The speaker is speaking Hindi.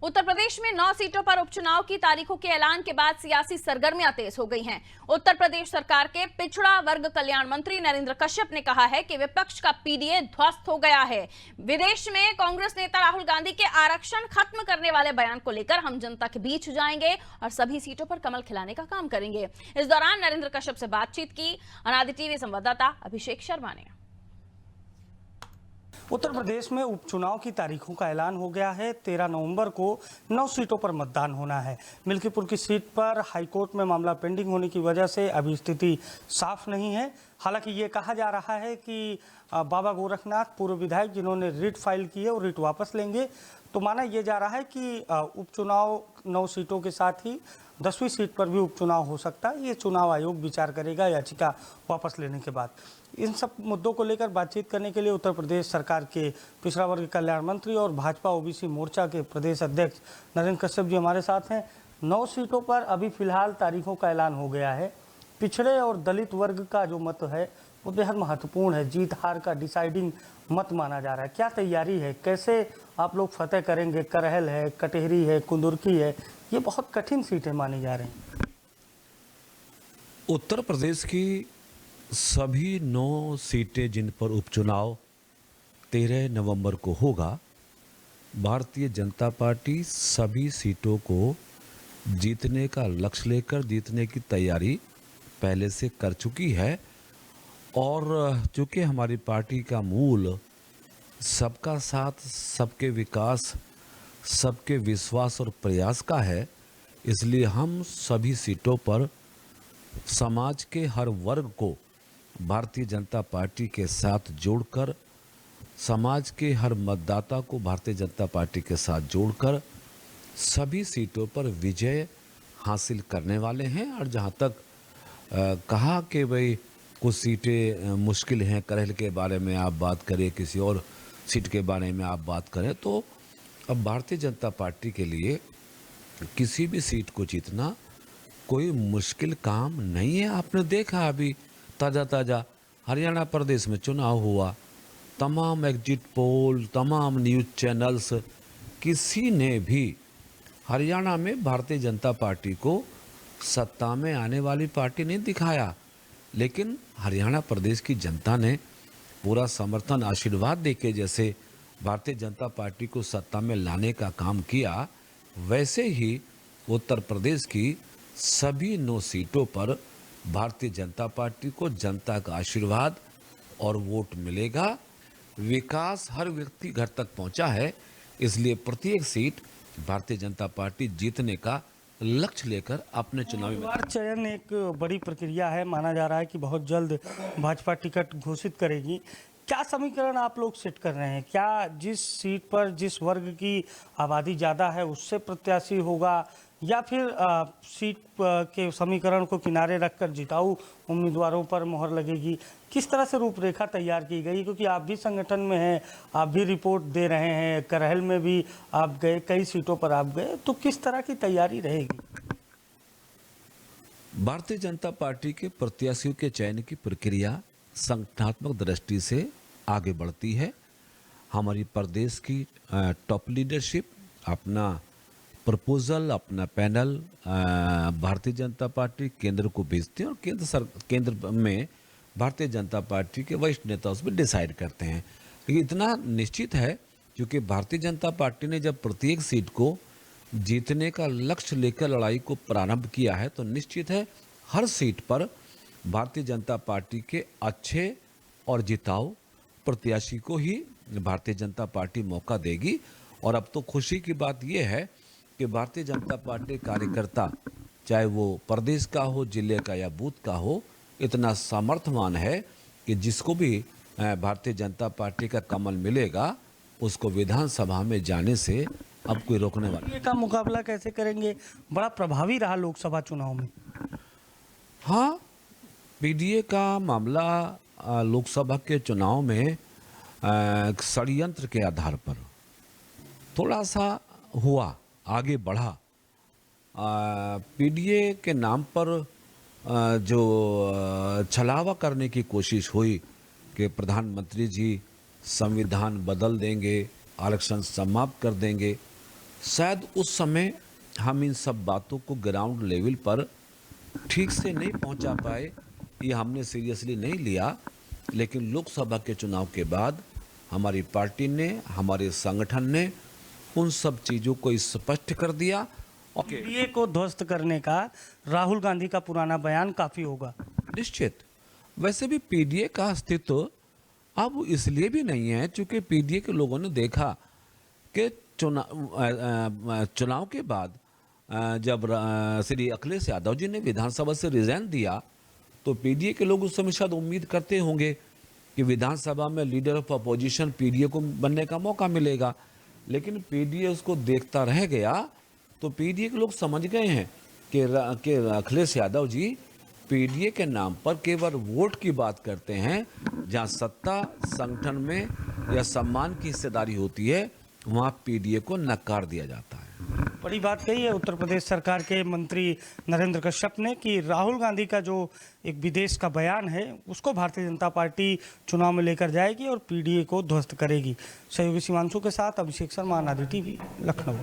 उत्तर प्रदेश में 9 सीटों पर उपचुनाव की तारीखों के ऐलान के बाद सियासी सरगर्मियां तेज हो गई हैं। उत्तर प्रदेश सरकार के पिछड़ा वर्ग कल्याण मंत्री नरेंद्र कश्यप ने कहा है कि विपक्ष का पीडीए ध्वस्त हो गया है। विदेश में कांग्रेस नेता राहुल गांधी के आरक्षण खत्म करने वाले बयान को लेकर हम जनता के बीच जाएंगे और सभी सीटों पर कमल खिलाने का काम करेंगे। इस दौरान नरेंद्र कश्यप से बातचीत की अनादि टीवी संवाददाता अभिषेक शर्मा ने। उत्तर प्रदेश में उपचुनाव की तारीखों का ऐलान हो गया है। 13 नवंबर को 9 सीटों पर मतदान होना है। मिल्कीपुर की सीट पर हाईकोर्ट में मामला पेंडिंग होने की वजह से अभी स्थिति साफ नहीं है। हालांकि ये कहा जा रहा है कि बाबा गोरखनाथ पूर्व विधायक जिन्होंने रिट फाइल की है और रिट वापस लेंगे, तो माना यह जा रहा है कि उपचुनाव 9 सीटों के साथ ही 10वीं सीट पर भी उपचुनाव हो सकता है। ये चुनाव आयोग विचार करेगा याचिका वापस लेने के बाद। इन सब मुद्दों को लेकर बातचीत करने के लिए उत्तर प्रदेश सरकार के पिछड़ा वर्ग कल्याण मंत्री और भाजपा ओबीसी मोर्चा के प्रदेश अध्यक्ष नरेंद्र कश्यप जी हमारे साथ हैं। 9 सीटों पर अभी फिलहाल तारीखों का ऐलान हो गया है। पिछड़े और दलित वर्ग का जो मत है वो बेहद महत्वपूर्ण है, जीत हार का डिसाइडिंग मत माना जा रहा है। क्या तैयारी है, कैसे आप लोग फतेह करेंगे? करहल है, कटेहरी है, कुंदुरकी है, ये बहुत कठिन सीटें मानी जा रही हैं। उत्तर प्रदेश की सभी 9 सीटें जिन पर उपचुनाव 13 नवंबर को होगा, भारतीय जनता पार्टी सभी सीटों को जीतने का लक्ष्य लेकर जीतने की तैयारी पहले से कर चुकी है। और चूँकि हमारी पार्टी का मूल सबका साथ, सबके विकास, सबके विश्वास और प्रयास का है, इसलिए हम सभी सीटों पर समाज के हर वर्ग को भारतीय जनता पार्टी के साथ जोड़कर, समाज के हर मतदाता को भारतीय जनता पार्टी के साथ जोड़कर सभी सीटों पर विजय हासिल करने वाले हैं। और जहां तक कहा कि भाई कुछ सीटें मुश्किल हैं, करहल के बारे में आप बात करें, किसी और सीट के बारे में आप बात करें, तो अब भारतीय जनता पार्टी के लिए किसी भी सीट को जीतना कोई मुश्किल काम नहीं है। आपने देखा अभी ताज़ा हरियाणा प्रदेश में चुनाव हुआ, तमाम एग्जिट पोल, तमाम न्यूज़ चैनल्स, किसी ने भी हरियाणा में भारतीय जनता पार्टी को सत्ता में आने वाली पार्टी नहीं दिखाया। लेकिन हरियाणा प्रदेश की जनता ने पूरा समर्थन, आशीर्वाद देके जैसे भारतीय जनता पार्टी को सत्ता में लाने का काम किया, वैसे ही उत्तर प्रदेश की सभी 9 सीटों पर भारतीय जनता पार्टी को जनता का आशीर्वाद और वोट मिलेगा। विकास हर व्यक्ति घर तक पहुंचा है, इसलिए प्रत्येक सीट भारतीय जनता पार्टी जीतने का लक्ष्य लेकर अपने चुनावी चयन एक बड़ी प्रक्रिया है। माना जा रहा है कि बहुत जल्द भाजपा टिकट घोषित करेगी। क्या समीकरण आप लोग सेट कर रहे हैं? क्या जिस सीट पर जिस वर्ग की आबादी ज़्यादा है उससे प्रत्याशी होगा, या फिर सीट के समीकरण को किनारे रखकर जिताऊ उम्मीदवारों पर मोहर लगेगी? किस तरह से रूपरेखा तैयार की गई? क्योंकि आप भी संगठन में हैं, आप भी रिपोर्ट दे रहे हैं, करहल में भी आप गए, कई सीटों पर आप गए, तो किस तरह की तैयारी रहेगी? भारतीय जनता पार्टी के प्रत्याशियों के चयन की प्रक्रिया संगठनात्मक दृष्टि से आगे बढ़ती है। हमारी प्रदेश की टॉप लीडरशिप अपना प्रपोजल, अपना पैनल भारतीय जनता पार्टी केंद्र को भेजते हैं और केंद्र में भारतीय जनता पार्टी के वरिष्ठ नेता उस पर डिसाइड करते हैं। लेकिन इतना निश्चित है, क्योंकि भारतीय जनता पार्टी ने जब प्रत्येक सीट को जीतने का लक्ष्य लेकर लड़ाई को प्रारंभ किया है, तो निश्चित है हर सीट पर भारतीय जनता पार्टी के अच्छे और जिताऊ प्रत्याशी को ही भारतीय जनता पार्टी मौका देगी। और अब तो खुशी की बात यह है कि भारतीय जनता पार्टी कार्यकर्ता, चाहे वो प्रदेश का हो, जिले का या बूथ का हो, इतना सामर्थ्यवान है कि जिसको भी भारतीय जनता पार्टी का कमल मिलेगा उसको विधानसभा में जाने से अब कोई रोकने वाला। ये का मुकाबला कैसे करेंगे? बड़ा प्रभावी रहा लोकसभा चुनाव में। हाँ, पीडीए का मामला लोकसभा के चुनाव में षड्यंत्र के आधार पर थोड़ा सा हुआ, आगे बढ़ा। पीडीए के नाम पर जो छलावा करने की कोशिश हुई कि प्रधानमंत्री जी संविधान बदल देंगे, आरक्षण समाप्त कर देंगे, शायद उस समय हम इन सब बातों को ग्राउंड लेवल पर ठीक से नहीं पहुंचा पाए, ये हमने सीरियसली नहीं लिया। लेकिन लोकसभा के चुनाव के बाद हमारी पार्टी ने, हमारे संगठन ने उन सब चीज़ों को स्पष्ट कर दिया। पीडीए को ध्वस्त करने का राहुल गांधी का पुराना बयान काफी होगा। निश्चित, वैसे भी पीडीए का अस्तित्व अब इसलिए भी नहीं है क्योंकि पीडीए के लोगों ने देखा कि चुनाव के बाद जब श्री अखिलेश यादव जी ने विधानसभा से रिजाइन दिया तो पीडीए के लोग उस समय शायद उम्मीद करते होंगे कि विधानसभा में लीडर ऑफ अपोजिशन पीडीए को बनने का मौका मिलेगा। लेकिन पीडीए उसको देखता रह गया तो पीडीए के लोग समझ गए हैं कि अखिलेश यादव जी पीडीए के नाम पर केवल वोट की बात करते हैं। जहां सत्ता, संगठन में या सम्मान की हिस्सेदारी होती है वहां पीडीए को नकार दिया जाता है। बड़ी बात कही है उत्तर प्रदेश सरकार के मंत्री नरेंद्र कश्यप ने कि राहुल गांधी का जो एक विदेश का बयान है उसको भारतीय जनता पार्टी चुनाव में लेकर जाएगी और पीडीए को ध्वस्त करेगी। सहयोगी शिवांशु के साथ अभिषेक शर्मा, अनादि टीवी, लखनऊ।